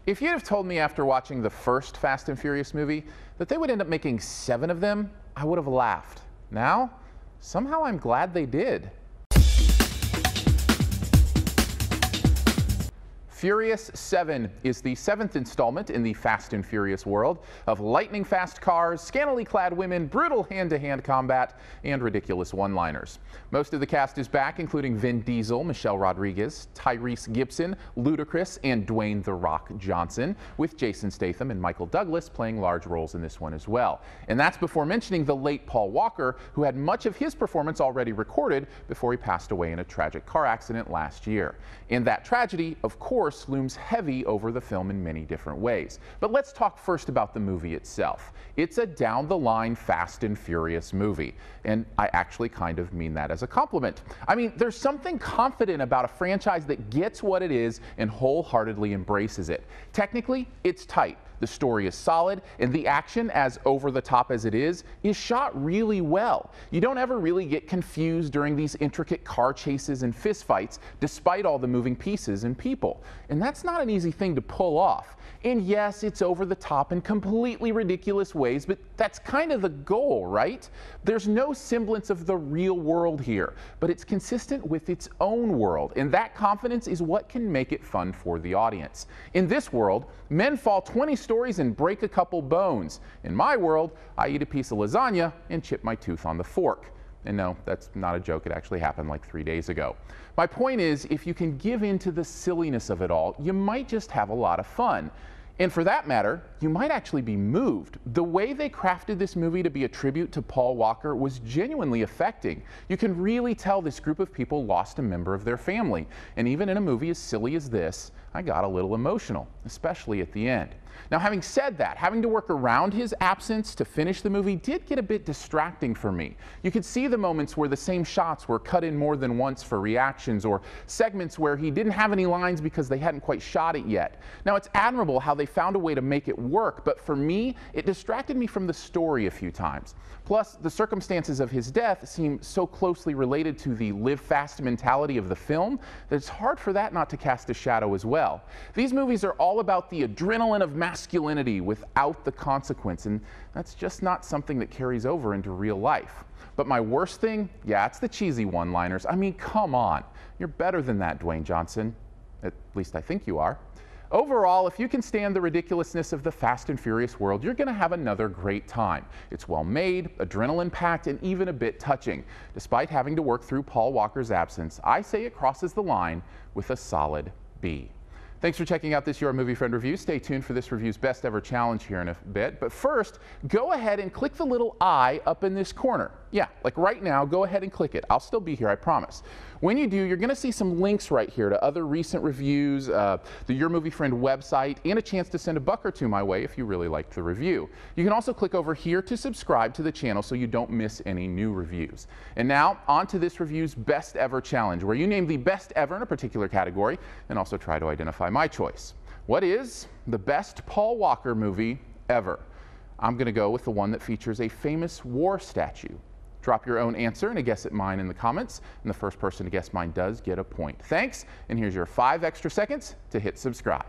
If you'd have told me after watching the first Fast and Furious movie that they would end up making 7 of them, I would have laughed. Now, somehow I'm glad they did. Furious 7 is the 7th installment in the Fast and Furious world of lightning-fast cars, scantily clad women, brutal hand-to-hand combat, and ridiculous one-liners. Most of the cast is back, including Vin Diesel, Michelle Rodriguez, Tyrese Gibson, Ludacris, and Dwayne "The Rock" Johnson, with Jason Statham and Michael Douglas playing large roles in this one as well. And that's before mentioning the late Paul Walker, who had much of his performance already recorded before he passed away in a tragic car accident last year. And that tragedy, of course, looms heavy over the film in many different ways. But let's talk first about the movie itself. It's a down-the-line Fast and Furious movie, and I actually kind of mean that as a compliment. I mean, there's something confident about a franchise that gets what it is and wholeheartedly embraces it. Technically, it's tight. The story is solid, and the action, as over-the-top as it is shot really well. You don't ever really get confused during these intricate car chases and fistfights, despite all the moving pieces and people. And that's not an easy thing to pull off. And yes, it's over the top in completely ridiculous ways, but that's kind of the goal, right? There's no semblance of the real world here, but it's consistent with its own world, and that confidence is what can make it fun for the audience. In this world, men fall 20 stories and break a couple bones. In my world, I eat a piece of lasagna and chip my tooth on the fork. And no, that's not a joke. It actually happened like 3 days ago. My point is, if you can give in to the silliness of it all, you might just have a lot of fun. And for that matter, you might actually be moved. The way they crafted this movie to be a tribute to Paul Walker was genuinely affecting. You can really tell this group of people lost a member of their family. And even in a movie as silly as this, I got a little emotional, especially at the end. Now, having said that, having to work around his absence to finish the movie did get a bit distracting for me. You could see the moments where the same shots were cut in more than once for reactions, or segments where he didn't have any lines because they hadn't quite shot it yet. Now, it's admirable how they found a way to make it work, but for me, it distracted me from the story a few times. Plus, the circumstances of his death seem so closely related to the live fast mentality of the film that it's hard for that not to cast a shadow as well. These movies are all about the adrenaline of masculinity without the consequence, and that's just not something that carries over into real life. But my worst thing, yeah, it's the cheesy one-liners. I mean, come on. You're better than that, Dwayne Johnson. At least I think you are. Overall, if you can stand the ridiculousness of the Fast and Furious world, you're going to have another great time. It's well made, adrenaline-packed, and even a bit touching. Despite having to work through Paul Walker's absence, I say it crosses the line with a solid B. Thanks for checking out this Your Movie Friend review. Stay tuned for this review's best ever challenge here in a bit. But first, go ahead and click the little I up in this corner. Yeah, like right now, go ahead and click it. I'll still be here, I promise. When you do, you're going to see some links right here to other recent reviews, the Your Movie Friend website, and a chance to send a buck or two my way if you really liked the review. You can also click over here to subscribe to the channel so you don't miss any new reviews. And now, on to this review's best ever challenge, where you name the best ever in a particular category and also try to identify my choice. What is the best Paul Walker movie ever? I'm going to go with the one that features a famous war statue. Drop your own answer and a guess at mine in the comments, and the first person to guess mine does get a point. Thanks, and here's your 5 extra seconds to hit subscribe.